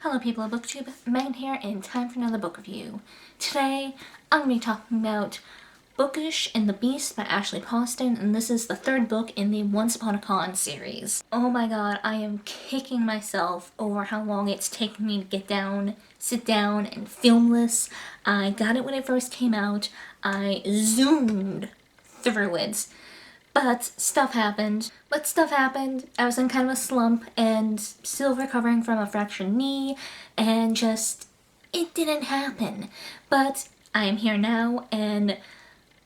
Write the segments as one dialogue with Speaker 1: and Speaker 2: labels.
Speaker 1: Hello people of BookTube, Megan here, and time for another book review. Today, I'm going to be talking about Bookish and the Beast by Ashley Poston, and this is the third book in the Once Upon a Con series. Oh my god, I am kicking myself over how long it's taken me to sit down, and film this. I got it when it first came out. I zoomed through it. But stuff happened. I was in kind of a slump and still recovering from a fractured knee, and it didn't happen. But I am here now, and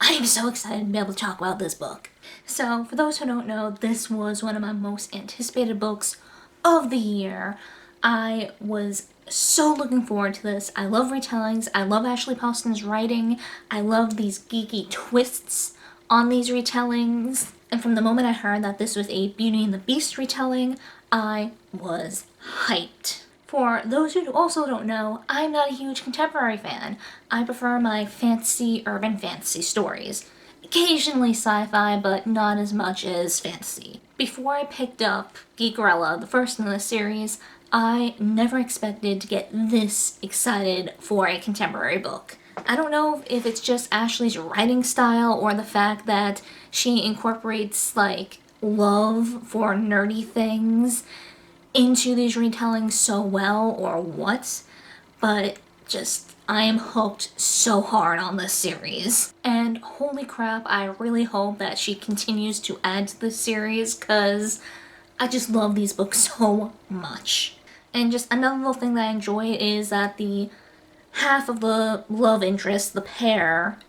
Speaker 1: I am so excited to be able to talk about this book. So, for those who don't know, this was one of my most anticipated books of the year. I was so looking forward to this. I love retellings. I love Ashley Poston's writing. I love these geeky twists on these retellings, and from the moment I heard that this was a Beauty and the Beast retelling, I was hyped. For those who also don't know, I'm not a huge contemporary fan. I prefer my fantasy, urban fantasy stories. Occasionally sci-fi, but not as much as fantasy. Before I picked up Geekerella, the first in the series, I never expected to get this excited for a contemporary book. I don't know if it's just Ashley's writing style or the fact that she incorporates, love for nerdy things into these retellings so well or what, but I am hooked so hard on this series. And holy crap, I really hope that she continues to add to this series, because I just love these books so much. And just another little thing that I enjoy is that the half of the love interest, the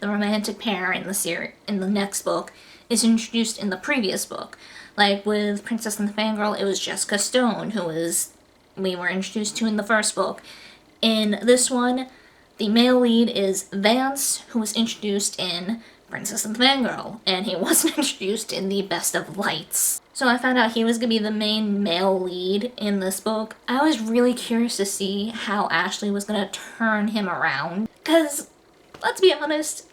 Speaker 1: romantic pair in the next book, is introduced in the previous book. Like with Princess and the Fangirl, it was Jessica Stone, we were introduced to in the first book. In this one, the male lead is Vance, who was introduced in Princess and the Fangirl, and he wasn't introduced in the Best of Lights. So I found out he was going to be the main male lead in this book. I was really curious to see how Ashley was going to turn him around, because, let's be honest,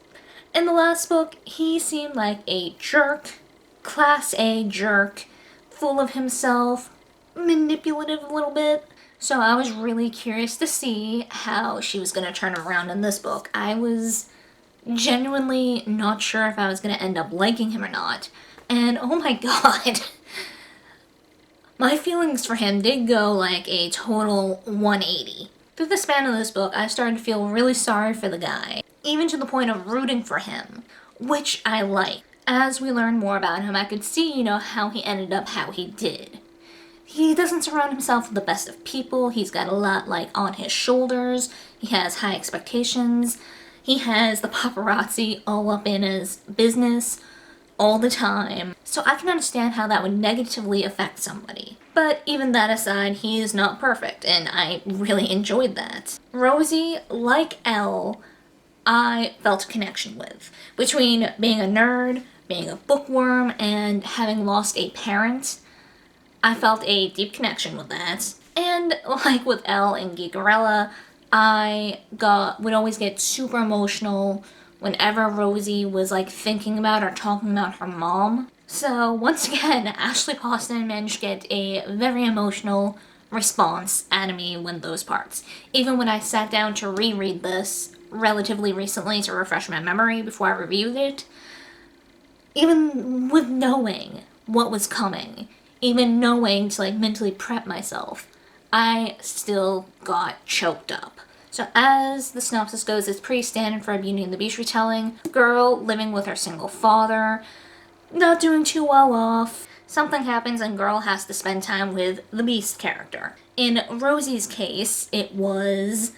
Speaker 1: in the last book, he seemed like a jerk, class A jerk, full of himself, manipulative a little bit. So I was really curious to see how she was going to turn him around in this book. I was genuinely not sure if I was going to end up liking him or not. And oh my god, my feelings for him did go like a total 180. Through the span of this book, I started to feel really sorry for the guy, even to the point of rooting for him, which I like. As we learn more about him, I could see, how he ended up how he did. He doesn't surround himself with the best of people. He's got a lot, on his shoulders. He has high expectations. He has the paparazzi all up in his business all the time. So I can understand how that would negatively affect somebody. But even that aside, he is not perfect, and I really enjoyed that. Rosie, like Elle, I felt a connection with. Between being a nerd, being a bookworm, and having lost a parent, I felt a deep connection with that. And like with Elle and Geekerella, I would always get super emotional whenever Rosie was thinking about or talking about her mom. So once again, Ashley Poston managed to get a very emotional response out of me when those parts. Even when I sat down to reread this relatively recently to refresh my memory before I reviewed it, even with knowing what was coming, even knowing to mentally prep myself, I still got choked up. So as the synopsis goes, it's pretty standard for a Beauty and the Beast retelling. Girl living with her single father, not doing too well off. Something happens and girl has to spend time with the Beast character. In Rosie's case, it was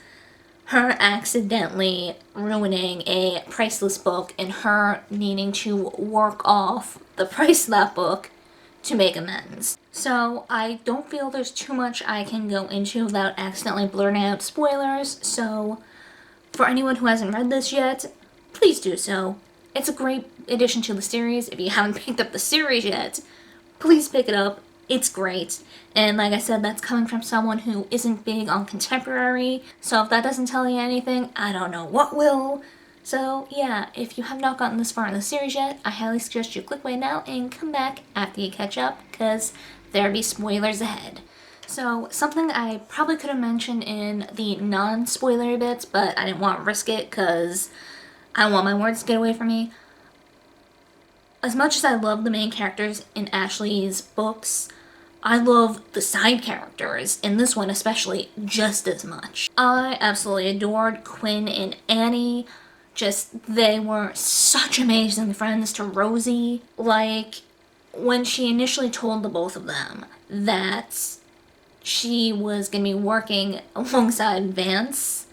Speaker 1: her accidentally ruining a priceless book and her needing to work off the price of that book to make amends. So I don't feel there's too much I can go into without accidentally blurting out spoilers, so for anyone who hasn't read this yet, please do so. It's a great addition to the series. If you haven't picked up the series yet, please pick it up. It's great. And like I said, that's coming from someone who isn't big on contemporary, so if that doesn't tell you anything, I don't know what will. So yeah, if you have not gotten this far in the series yet, I highly suggest you click away now and come back after you catch up, because there'll be spoilers ahead. So something I probably could have mentioned in the non-spoilery bits, but I didn't want to risk it because I don't want my words to get away from me. As much as I love the main characters in Ashley's books, I love the side characters, in this one especially, just as much. I absolutely adored Quinn and Annie. Just, they were such amazing friends to Rosie. Like, when she initially told the both of them that she was going to be working alongside Vance,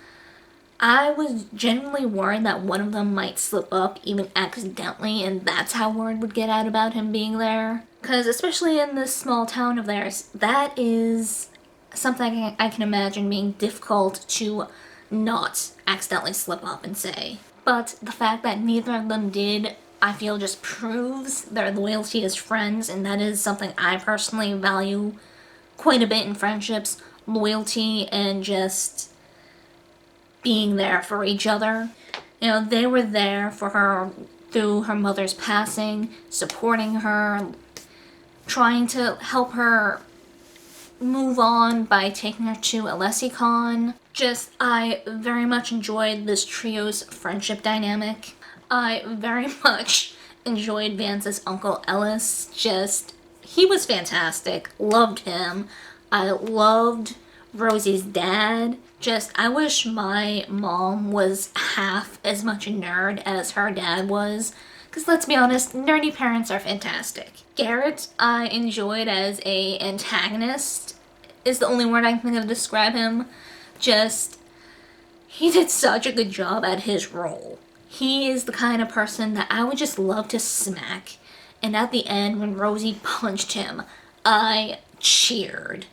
Speaker 1: I was genuinely worried that one of them might slip up, even accidentally, and that's how word would get out about him being there. Because especially in this small town of theirs, that is something I can imagine being difficult to not accidentally slip up and say. But the fact that neither of them did, I feel, just proves their loyalty as friends, and that is something I personally value quite a bit in friendships. Loyalty and just being there for each other. You know, they were there for her through her mother's passing, supporting her, trying to help her move on by taking her to Alessi. Just, I very much enjoyed this trio's friendship dynamic. I very much enjoyed Vance's Uncle Ellis. Just, he was fantastic. Loved him. I loved Rosie's dad. Just, I wish my mom was half as much a nerd as her dad was. Because let's be honest, nerdy parents are fantastic. Garrett, I enjoyed as a antagonist, is the only word I can think of to describe him. Just, he did such a good job at his role. He is the kind of person that I would just love to smack. And at the end, when Rosie punched him, I cheered.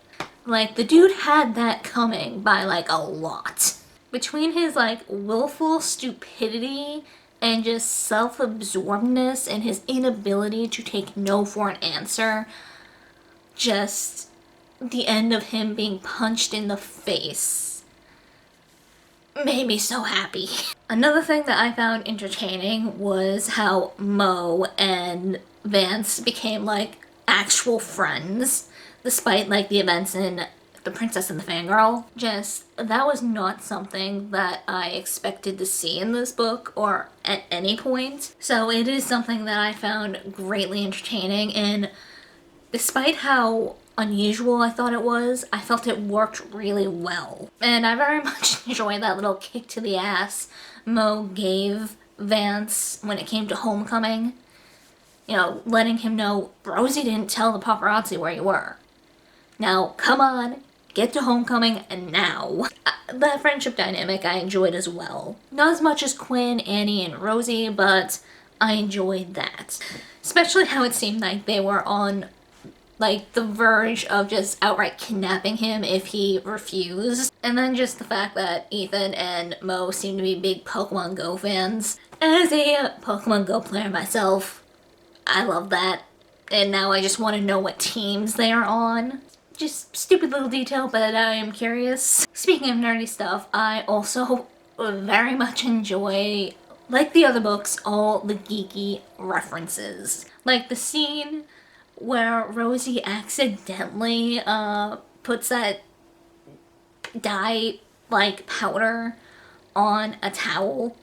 Speaker 1: Like, the dude had that coming by, like, a lot. Between his, like, willful stupidity and just self-absorbedness and his inability to take no for an answer, just the end of him being punched in the face made me so happy. Another thing that I found entertaining was how Mo and Vance became, like, actual friends, despite, like, the events in The Princess and the Fangirl. Just, that was not something that I expected to see in this book or at any point. So it is something that I found greatly entertaining, and despite how unusual I thought it was, I felt it worked really well. And I very much enjoyed that little kick to the ass Mo gave Vance when it came to homecoming. You know, letting him know, Rosie didn't tell the paparazzi where you were. Now, come on, get to homecoming and now. That friendship dynamic I enjoyed as well. Not as much as Quinn, Annie, and Rosie, but I enjoyed that. Especially how it seemed like they were on, like, the verge of just outright kidnapping him if he refused. And then just the fact that Ethan and Mo seem to be big Pokemon Go fans. As a Pokemon Go player myself, I love that. And now I just want to know what teams they are on. Just stupid little detail, but I am curious. Speaking of nerdy stuff, I also very much enjoy, like the other books, all the geeky references. Like the scene where Rosie accidentally puts that dye, like, powder on a towel,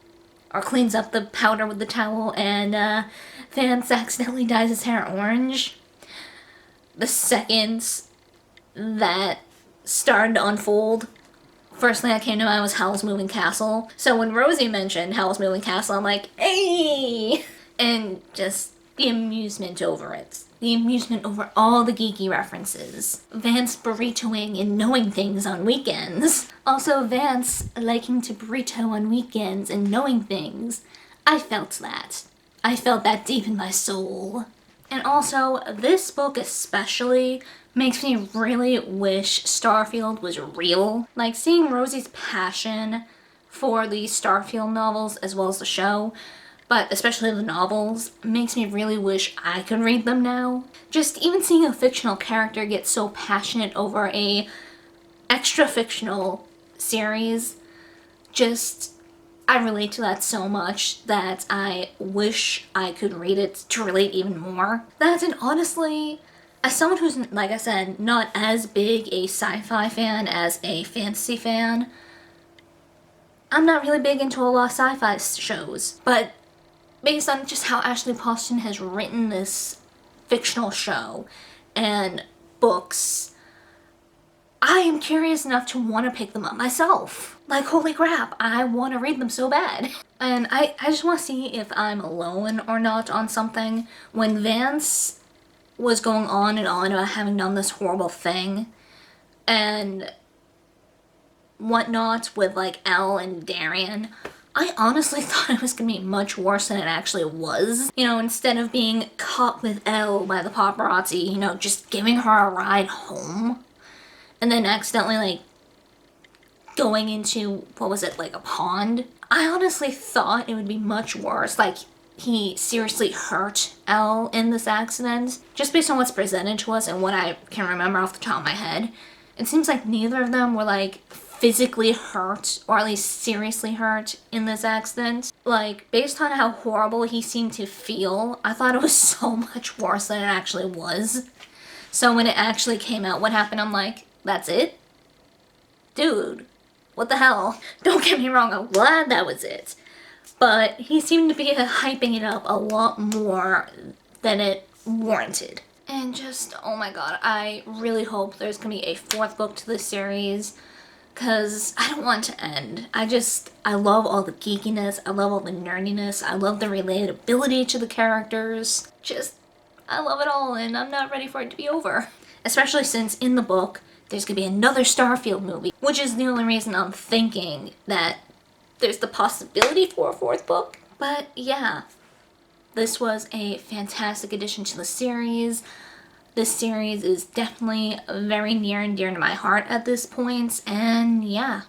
Speaker 1: or cleans up the powder with the towel, and Vance accidentally dyes his hair orange. The second that started to unfold, first thing that came to mind was Howl's Moving Castle. So when Rosie mentioned Howl's Moving Castle, I'm like, hey! And just the amusement over it. The amusement over all the geeky references. Vance burritoing and knowing things on weekends. Also Vance liking to burrito on weekends and knowing things. I felt that. I felt that deep in my soul. And also, this book especially makes me really wish Starfield was real. Like, seeing Rosie's passion for the Starfield novels as well as the show, but especially the novels, makes me really wish I could read them now. Just even seeing a fictional character get so passionate over a extra fictional series, just, I relate to that so much that I wish I could read it to relate even more. That, and honestly, as someone who's, like I said, not as big a sci-fi fan as a fantasy fan, I'm not really big into a lot of sci-fi shows, but based on just how Ashley Poston has written this fictional show and books, I am curious enough to want to pick them up myself. Like, holy crap, I want to read them so bad. And I just want to see if I'm alone or not on something. When Vance was going on and on about having done this horrible thing and whatnot with like Elle and Darian, I honestly thought it was gonna be much worse than it actually was. You know, instead of being caught with Elle by the paparazzi, you know, just giving her a ride home and then accidentally like going into, what was it, like a pond? I honestly thought it would be much worse. Like, he seriously hurt Elle in this accident. Just based on what's presented to us and what I can remember off the top of my head, it seems like neither of them were like physically hurt, or at least seriously hurt, in this accident. Like, based on how horrible he seemed to feel, I thought it was so much worse than it actually was. So when it actually came out what happened, I'm like, that's it? Dude, what the hell? Don't get me wrong, I'm glad that was it. But he seemed to be hyping it up a lot more than it warranted. And just, oh my god, I really hope there's gonna be a 4th book to this series, because I don't want it to end. I love all the geekiness, I love all the nerdiness, I love the relatability to the characters. I love it all, and I'm not ready for it to be over. Especially since in the book, there's gonna be another Starfield movie, which is the only reason I'm thinking that there's the possibility for a 4th book. But yeah, this was a fantastic addition to the series. This series is definitely very near and dear to my heart at this point, and yeah,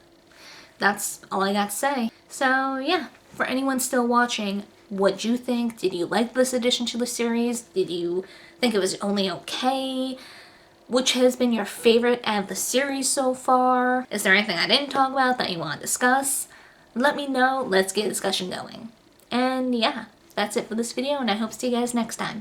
Speaker 1: that's all I got to say. So yeah, for anyone still watching, what'd you think? Did you like this addition to the series? Did you think it was only okay? Which has been your favorite out of the series so far? Is there anything I didn't talk about that you want to discuss? Let me know, let's get a discussion going. And yeah, that's it for this video, and I hope to see you guys next time.